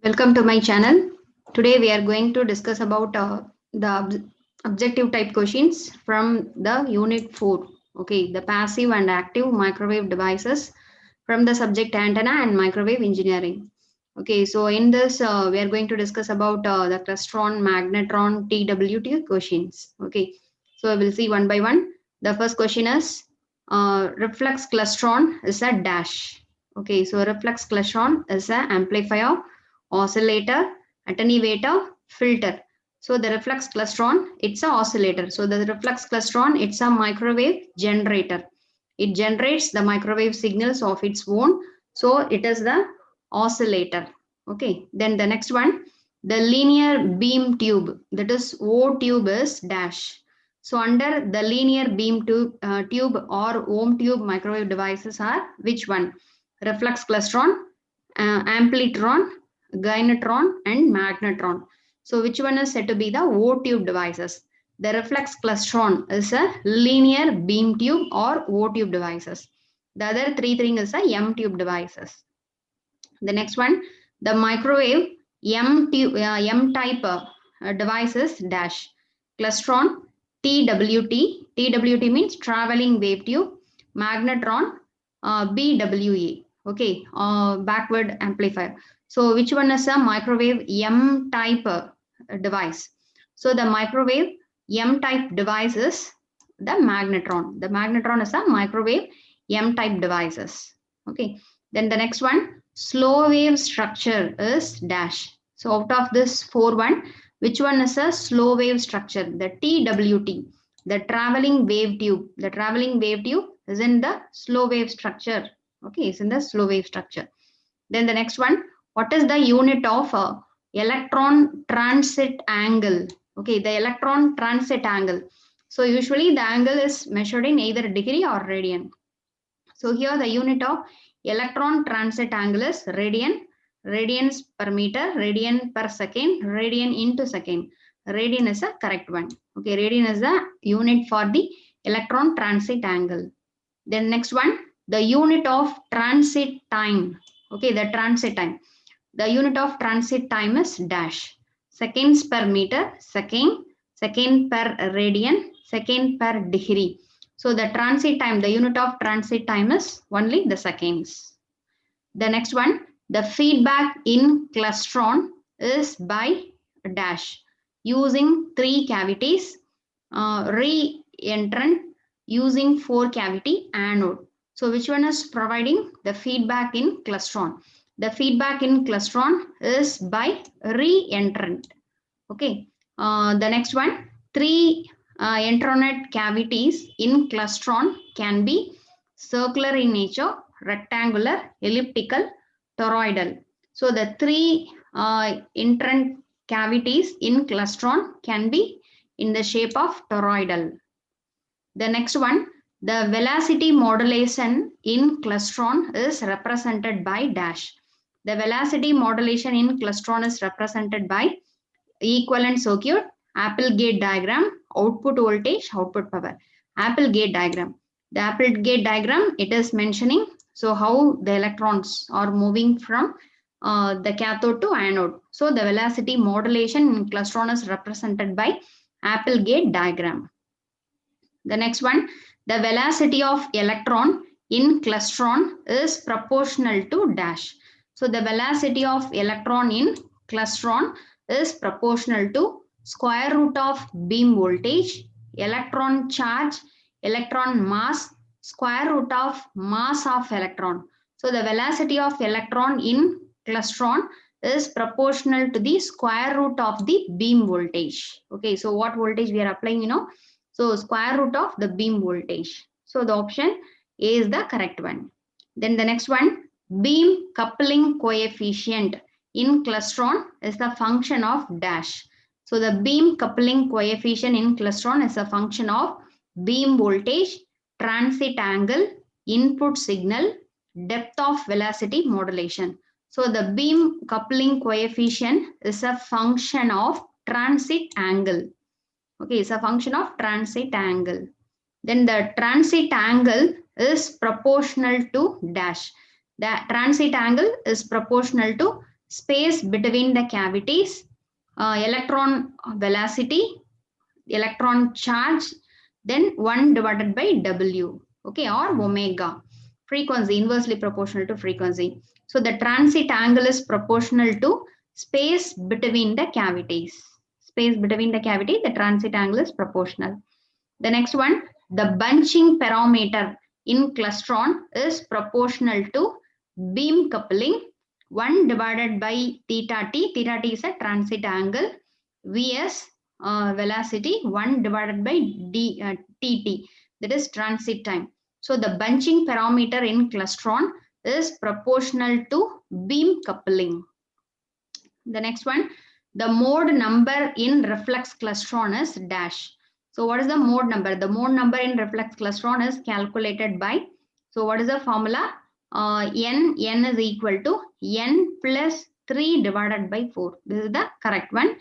Welcome to my channel. Today we are going to discuss about the objective type questions from the unit 4. Okay, the passive and active microwave devices from the subject antenna and microwave engineering. Okay, so in this we are going to discuss about the clustron, magnetron, TWT questions. Okay, so we will see one by one. The first question is reflex clustron is a dash. Okay, so reflex clustron is an amplifier, oscillator, attenuator, filter. So the reflex clustron, it's a oscillator. So the reflex clustron, it's a microwave generator. It generates the microwave signals of its own. So it is the oscillator. Okay. Then the next one, the linear beam tube, that is O tube is dash. So under the linear beam tube or ohm tube microwave devices are which one? Reflex clustron, amplitron, gynetron and magnetron. So which one is said to be the O tube devices? The reflex clustron is a linear beam tube or O tube devices. The other three thing is a M tube devices. The next one, the microwave M type devices dash. Clustron, TWT. TWT means traveling wave tube. Magnetron, BWA. Okay, backward amplifier. So which one is a microwave M type device? So the microwave M type device is the magnetron. The magnetron is a microwave M type devices. Okay. Then the next one, slow wave structure is dash. So out of this 4-1, which one is a slow wave structure? The TWT, the traveling wave tube. The traveling wave tube is in the slow wave structure. Okay, it's in the slow wave structure. Then the next one, what is the unit of electron transit angle? Okay, the electron transit angle. So usually the angle is measured in either degree or radian. So here the unit of electron transit angle is radian, radians per meter, radian per second, radian into second. Radian is a correct one. Okay, radian is the unit for the electron transit angle. Then next one, the unit of transit time. Okay, the transit time. The unit of transit time is dash. Seconds per meter, second per radian, second per degree. So the transit time, the unit of transit time is only the seconds. The next one, the feedback in clustron is by dash using 3 cavities, re-entrant using 4 cavity anode. So which one is providing the feedback in clustron? The feedback in clustron is by re-entrant. Okay. The next one, 3 entronet cavities in clustron can be circular in nature, rectangular, elliptical, toroidal. So the 3 entrant cavities in clustron can be in the shape of toroidal. The next one, the velocity modulation in clustron is represented by dash. The velocity modulation in clustron is represented by equivalent circuit, Apple gate diagram, output voltage, output power. Apple gate diagram. The Apple gate diagram, it is mentioning so how the electrons are moving from the cathode to anode. So the velocity modulation in clustron is represented by Apple gate diagram. The next one, the velocity of electron in clustron is proportional to dash. So the velocity of electron in clustron is proportional to square root of beam voltage, electron charge, electron mass, square root of mass of electron. So the velocity of electron in clustron is proportional to the square root of the beam voltage. Okay, so what voltage we are applying, so square root of the beam voltage. So the option A is the correct one. Then the next one, beam coupling coefficient in clustron is the function of dash. So the beam coupling coefficient in clustron is a function of beam voltage, transit angle, input signal, depth of velocity modulation. So the beam coupling coefficient is a function of transit angle. Okay, it's a function of transit angle. Then the transit angle is proportional to dash. The transit angle is proportional to space between the cavities, electron velocity, electron charge, then 1 divided by W, okay, or omega. Frequency inversely proportional to frequency. So the transit angle is proportional to space between the cavities. Space between the cavity, the transit angle is proportional. The next one, the bunching parameter in klystron is proportional to beam coupling 1 divided by theta t. Theta t is a transit angle. Vs velocity 1 divided by tt, that is transit time. So the bunching parameter in klystron is proportional to beam coupling. The next one, the mode number in reflex klystron is dash. So what is the mode number? The mode number in reflex klystron is calculated by, so what is the formula? N is equal to n plus 3 divided by 4. This is the correct one.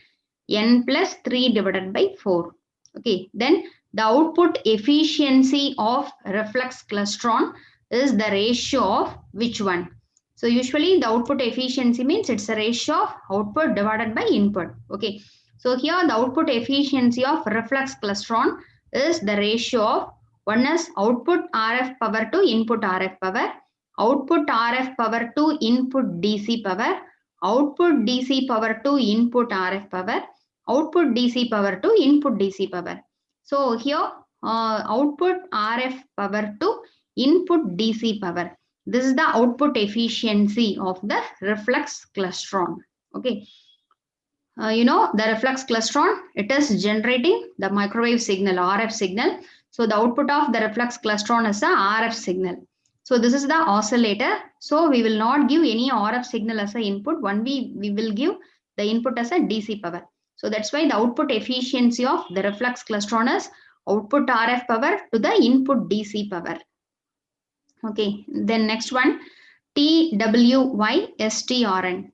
N plus 3 divided by 4. Okay, then the output efficiency of reflex klystron is the ratio of which one? So usually the output efficiency means it's a ratio of output divided by input. Okay, so here the output efficiency of reflex klystron is the ratio of, one is output RF power to input RF power, output RF power to input DC power, output DC power to input RF power, output DC power to input DC power. So here output RF power to input DC power. This is the output efficiency of the reflex klystron. Okay. The reflex klystron, it is generating the microwave signal, RF signal. So the output of the reflex klystron is a RF signal. So this is the oscillator. So we will not give any RF signal as an input. Only we will give the input as a DC power. So that's why the output efficiency of the reflex klystron is output RF power to the input DC power. Okay, then next one, TWYSTRN,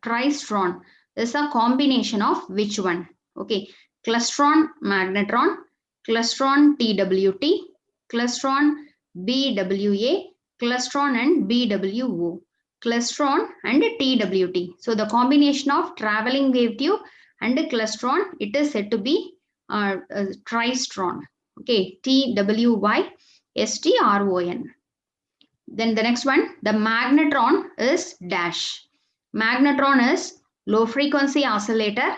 tristron, is a combination of which one? Okay, klystron magnetron, klystron TWT, klystron BWA, klystron and BWO, klystron and TWT. So the combination of traveling wave tube and klystron, it is said to be tristron. Okay, TWYSTRON. Then the next one, the magnetron is dash. Magnetron is low frequency oscillator,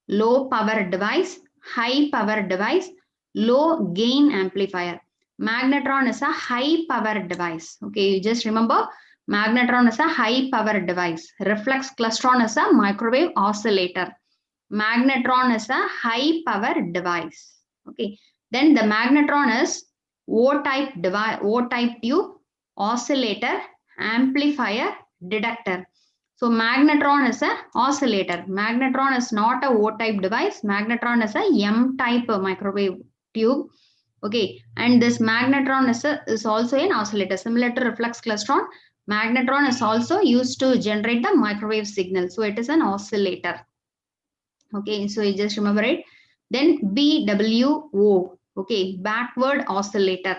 low power device, high power device, low gain amplifier. Magnetron is a high power device. Okay, you just remember magnetron is a high power device. Reflex klystron is a microwave oscillator. Magnetron is a high power device. Okay, then the magnetron is O-type device, O-type tube, oscillator, amplifier, detector. So magnetron is a oscillator. Magnetron is not a O-type device. Magnetron is a M-type microwave tube. Okay, and this magnetron is also an oscillator. Similar to reflex klystron, magnetron is also used to generate the microwave signal. So it is an oscillator. Okay, so you just remember it. Then BWO. Okay, backward oscillator.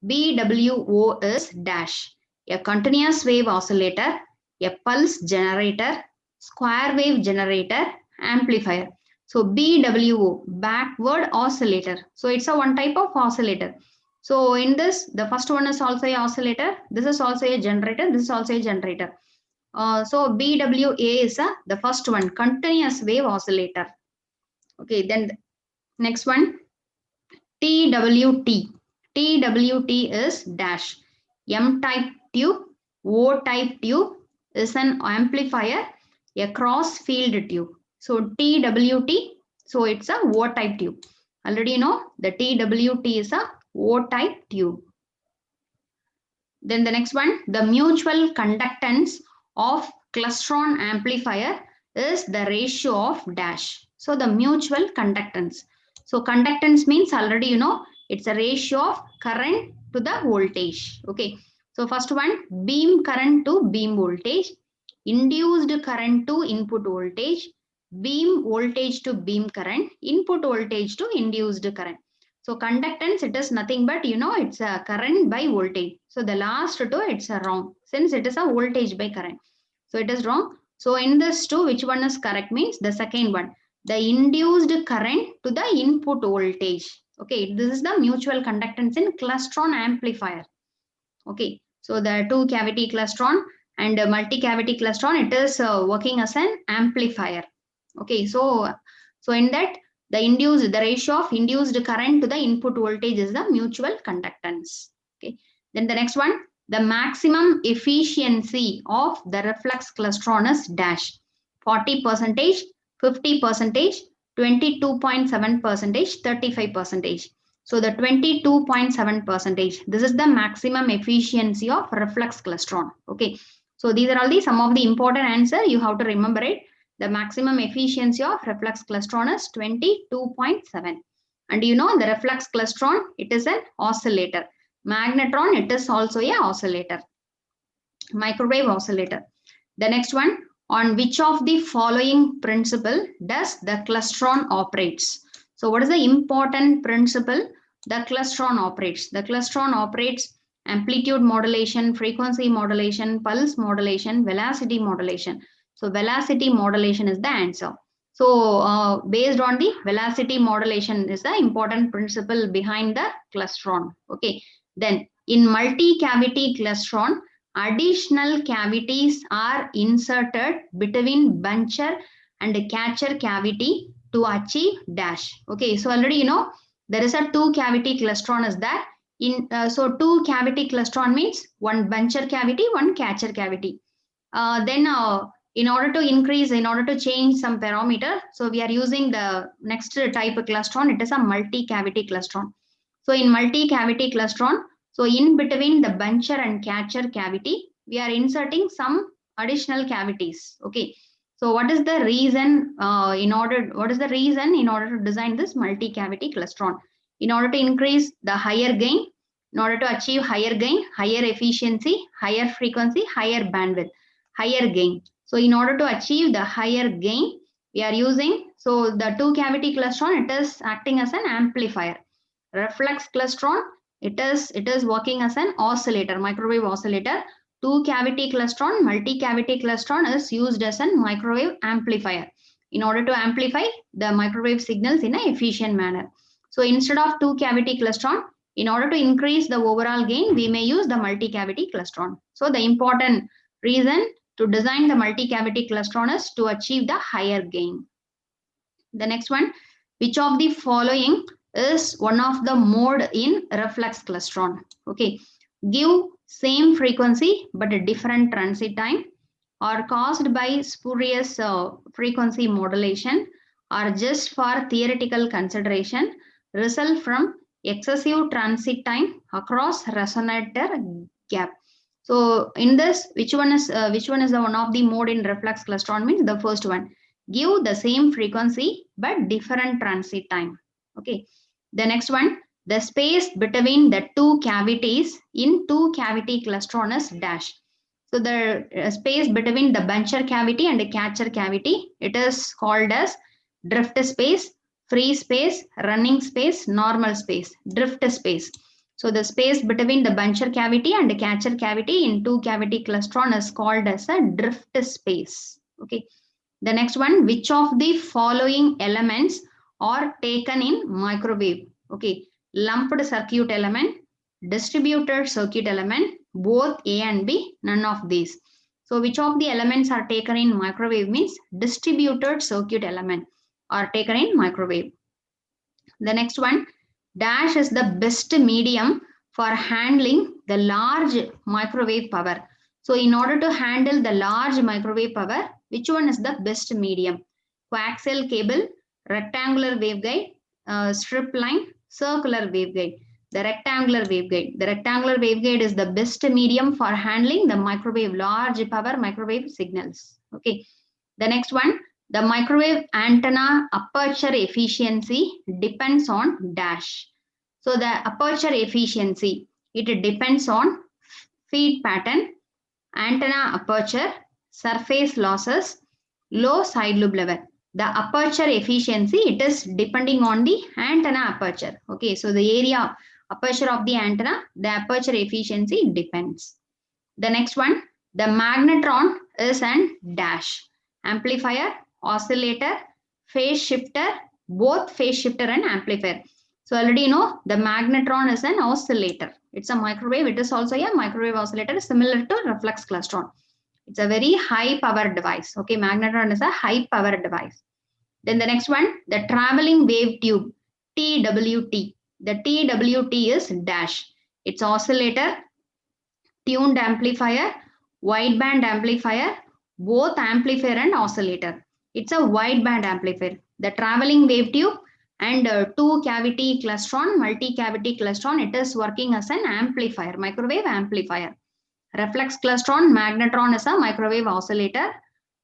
BWO is dash, a continuous wave oscillator, a pulse generator, square wave generator, amplifier. So BWO, backward oscillator. So it's a one type of oscillator. So in this, the first one is also a oscillator. This is also a generator. This is also a generator. So BWA is the first one, continuous wave oscillator. Okay, then the next one, TWT. TWT is dash, M-type tube, O-type tube is an amplifier, a cross field tube. So TWT, so it's a O-type tube. Already you know the TWT is a O-type tube. Then the next one, the mutual conductance of klystron amplifier is the ratio of dash. So the mutual conductance. So conductance means already you know it's a ratio of current to the voltage. Okay. So first one, beam current to beam voltage, induced current to input voltage, beam voltage to beam current, input voltage to induced current. So conductance, it is nothing but, you know, it's a current by voltage. So the last two, it's a wrong since it is a voltage by current. So it is wrong. So in this two, which one is correct means the second one, the induced current to the input voltage. Okay, this is the mutual conductance in klystron amplifier. Okay, so the two cavity klystron and multi cavity klystron, it is working as an amplifier. Okay, so in that the ratio of induced current to the input voltage is the mutual conductance. Okay, then the next one, the maximum efficiency of the reflex klystron is dash 40%, 50%, 22.7%, 35%. So the 22.7%, this is the maximum efficiency of reflex klystron. Okay, so these are all the some of the important answer you have to remember it. The maximum efficiency of reflex klystron is 22.7. And you know the reflex klystron, it is an oscillator. Magnetron, it is also a oscillator, microwave oscillator. The next one, on which of the following principle does the klystron operates? So what is the important principle the klystron operates? The klystron operates amplitude modulation, frequency modulation, pulse modulation, velocity modulation. So velocity modulation is the answer. So based on the velocity modulation is the important principle behind the klystron. Okay. Then in multi-cavity klystron, additional cavities are inserted between buncher and catcher cavity to achieve dash. Okay, so already you know there is a two cavity klystron is there. So two cavity klystron means one buncher cavity, one catcher cavity. Then in order to change some parameter, so we are using the next type of klystron. It is a multi-cavity klystron. So in multi-cavity klystron, so in between the buncher and catcher cavity, we are inserting some additional cavities. Okay. So what is the reason in order to design this multi-cavity klystron? In order to increase the higher gain, in order to achieve higher gain, higher efficiency, higher frequency, higher bandwidth, higher gain. So in order to achieve the higher gain, we are using, so the two cavity klystron, it is acting as an amplifier. Reflex klystron, it is working as an oscillator, microwave oscillator. Two cavity klystron, multi cavity klystron is used as a microwave amplifier in order to amplify the microwave signals in an efficient manner. So instead of two cavity klystron, in order to increase the overall gain, we may use the multi cavity klystron. So the important reason to design the multi cavity klystron is to achieve the higher gain. The next one, which of the following is one of the mode in reflex klystron? Okay, give same frequency but a different transit time, or caused by spurious frequency modulation, or just for theoretical consideration, result from excessive transit time across resonator gap. So in this, which one is the one of the mode in reflex klystron means the first one. Give the same frequency but different transit time. Okay. The next one, the space between the two cavities in two cavity klystron is dash. So the space between the buncher cavity and the catcher cavity, it is called as drift space, free space, running space, normal space, drift space. So the space between the buncher cavity and the catcher cavity in two cavity klystron is called as a drift space. Okay. The next one, which of the following elements are taken in microwave? Okay, lumped circuit element, distributed circuit element, both A and B, none of these. So which of the elements are taken in microwave means distributed circuit element are taken in microwave. The next one, dash is the best medium for handling the large microwave power. So in order to handle the large microwave power, which one is the best medium? Coaxial cable, rectangular waveguide, strip line, circular waveguide. The rectangular waveguide. The rectangular waveguide is the best medium for handling the microwave, large power microwave signals. Okay. The next one, the microwave antenna aperture efficiency depends on dash. So the aperture efficiency, it depends on feed pattern, antenna aperture, surface losses, low side lobe level. The aperture efficiency, it is depending on the antenna aperture. Okay, so the area aperture of the antenna, the aperture efficiency depends. The next one, the magnetron is an dash. amplifier, oscillator, phase shifter, both phase shifter and amplifier. So already you know the magnetron is an oscillator. It's a microwave. It is also a microwave oscillator similar to reflex klystron. It's a very high power device. Okay, magnetron is a high power device. Then the next one, the traveling wave tube, TWT. The TWT is dash. It's oscillator, tuned amplifier, wideband amplifier, both amplifier and oscillator. It's a wideband amplifier. The traveling wave tube and two cavity klystron, multi-cavity klystron, it is working as an amplifier, microwave amplifier. Reflex klystron, magnetron is a microwave oscillator.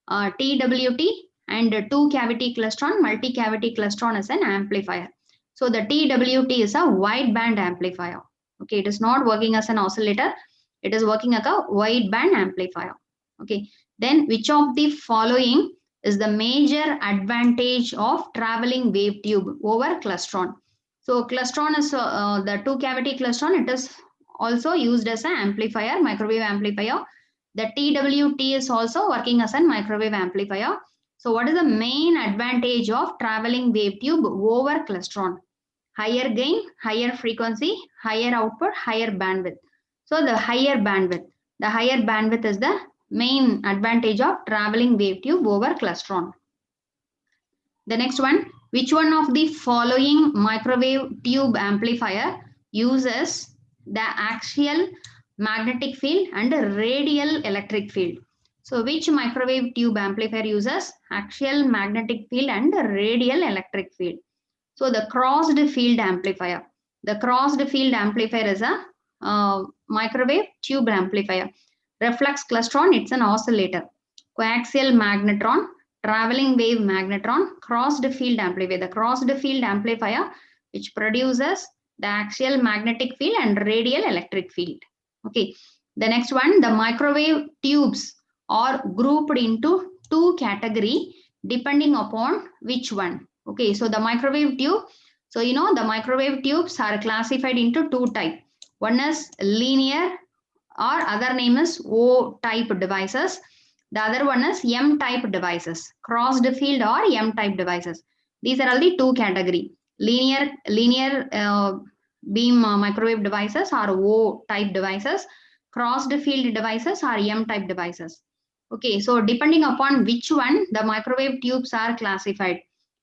TWT and two cavity klystron, multi-cavity klystron is an amplifier. So the TWT is a wideband amplifier. Okay, it is not working as an oscillator. It is working like a wideband amplifier. Okay, then which of the following is the major advantage of traveling wave tube over klystron? So klystron is the two cavity klystron. It is also used as an amplifier, microwave amplifier. The TWT is also working as a microwave amplifier. So what is the main advantage of traveling wave tube over klystron? Higher gain, higher frequency, higher output, higher bandwidth. So the higher bandwidth is the main advantage of traveling wave tube over klystron. The next one, which one of the following microwave tube amplifier uses the axial magnetic field and radial electric field? So which microwave tube amplifier uses axial magnetic field and radial electric field? So the crossed field amplifier. The crossed field amplifier is a microwave tube amplifier. Reflex klystron, it's an oscillator. Coaxial magnetron, traveling wave magnetron, crossed field amplifier. The crossed field amplifier which produces the axial magnetic field and radial electric field. Okay. The next one, the microwave tubes are grouped into two categories depending upon which one. Okay, so the microwave tube. So you know the microwave tubes are classified into two types. One is linear or other name is O-type devices. The other one is M-type devices, crossed field or M-type devices. These are all the two categories. Linear beam microwave devices are O-type devices. Crossed field devices are M-type devices. Okay, so depending upon which one the microwave tubes are classified.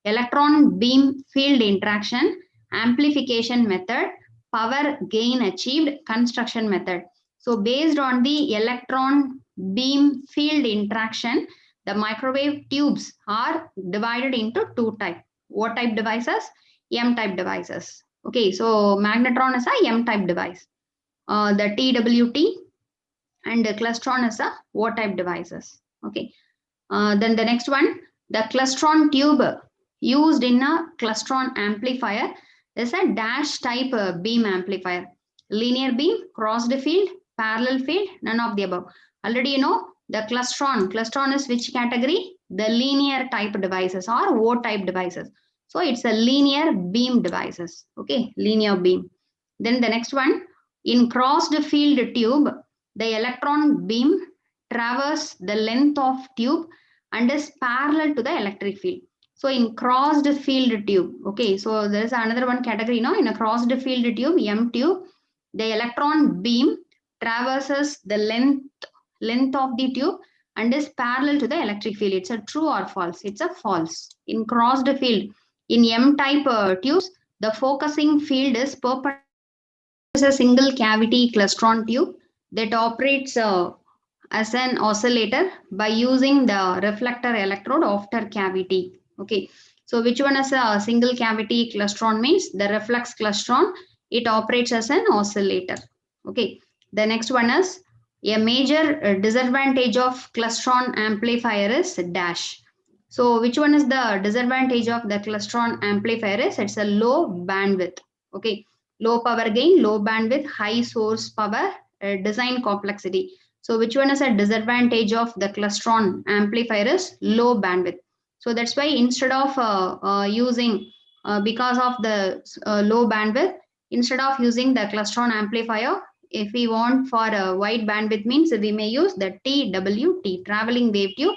Electron beam field interaction, amplification method, power gain achieved, construction method. So based on the electron beam field interaction, the microwave tubes are divided into two types. O-type devices, M-type devices. Okay, so magnetron is a M-type device. The TWT and the klystron is a O-type devices. Okay, then the next one, the klystron tube used in a klystron amplifier is a dash type beam amplifier. Linear beam, crossed field, parallel field, none of the above. Already you know the klystron is which category? The linear type devices or O-type devices. So it's a linear beam devices. Okay, linear beam. Then the next one, in crossed field tube, the electron beam traverses the length of tube and is parallel to the electric field. So in crossed field tube, okay, so there is another one category, no? In a crossed field tube, M tube, the electron beam traverses the length of the tube and is parallel to the electric field. It's a true or false? It's a false. In crossed field, in M-type tubes, the focusing field is perpendicular. It's a single cavity klystron tube that operates as an oscillator by using the reflector electrode after cavity. Okay, so which one is a single cavity klystron means the reflex klystron, it operates as an oscillator. Okay, the next one is a major disadvantage of klystron amplifier is dash. So which one is the disadvantage of the klystron amplifier is it's a low bandwidth. Okay, low power gain, low bandwidth, high source power, design complexity. So which one is a disadvantage of the klystron amplifier is low bandwidth. So that's why instead of using, because of the low bandwidth, instead of using the klystron amplifier, if we want for a wide bandwidth means we may use the TWT, traveling wave tube.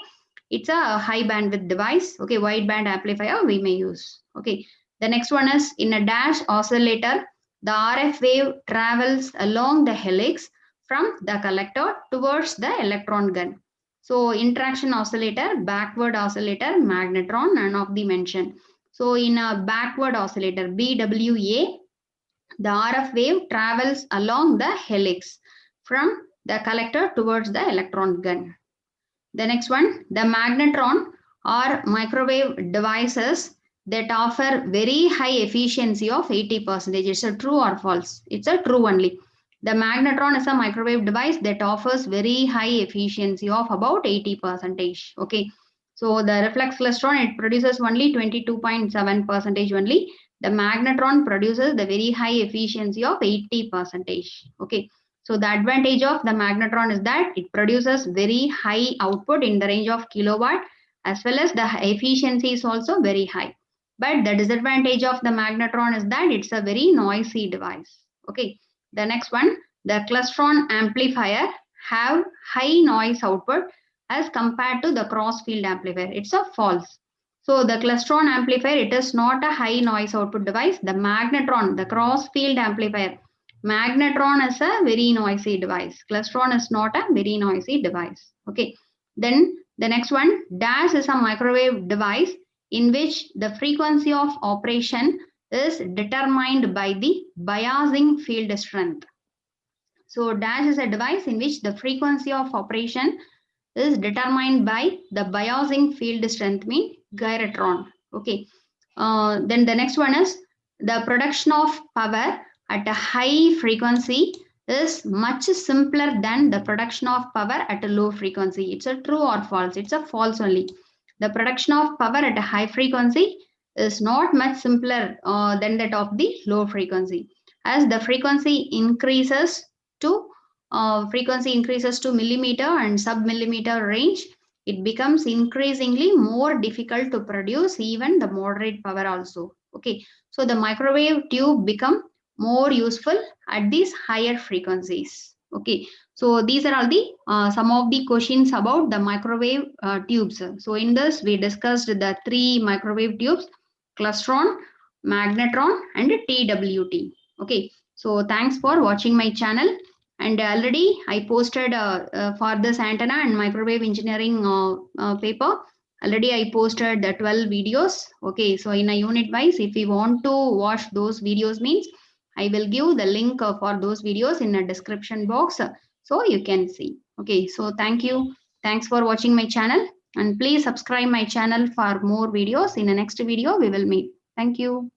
it's a high bandwidth device. Okay, wideband amplifier we may use. Okay, the next one is in a dash oscillator, the RF wave travels along the helix from the collector towards the electron gun. So interaction oscillator, backward oscillator, magnetron, none of the mention. So in a backward oscillator, BWA, the RF wave travels along the helix from the collector towards the electron gun. The next one, the magnetron or microwave devices that offer very high efficiency of 80%. It's a true or false? It's a true only. The magnetron is a microwave device that offers very high efficiency of about 80%. Okay. So the reflex klystron, it produces only 22.7% only. The magnetron produces the very high efficiency of 80%. Okay. So the advantage of the magnetron is that it produces very high output in the range of kilowatt, as well as the efficiency is also very high. But the disadvantage of the magnetron is that it's a very noisy device. Okay. The next one, the klystron amplifier have high noise output as compared to the cross field amplifier. It's a false. So the klystron amplifier, it is not a high noise output device. The magnetron, the cross field amplifier, magnetron is a very noisy device. Klystron is not a very noisy device. Okay. Then the next one, dash is a microwave device in which the frequency of operation is determined by the biasing field strength. So dash is a device in which the frequency of operation is determined by the biasing field strength, mean gyrotron. Okay. Then the next one is the production of power at a high frequency is much simpler than the production of power at a low frequency. It's a true or false? It's a false only. The production of power at a high frequency is not much simpler than that of the low frequency. As the frequency increases to millimeter and sub-millimeter range, it becomes increasingly more difficult to produce even the moderate power also. Okay, so the microwave tube become more useful at these higher frequencies. Okay, so these are all the some of the questions about the microwave tubes. So in this we discussed the three microwave tubes: klystron, magnetron, and TWT. Okay, so thanks for watching my channel. And already I posted for this antenna and microwave engineering paper. Already I posted the 12 videos. Okay, so in a unit wise, if you want to watch those videos, means I will give the link for those videos in the description box, so you can see. Okay, so thank you. Thanks for watching my channel, and please subscribe my channel for more videos. In the next video, we will meet. Thank you.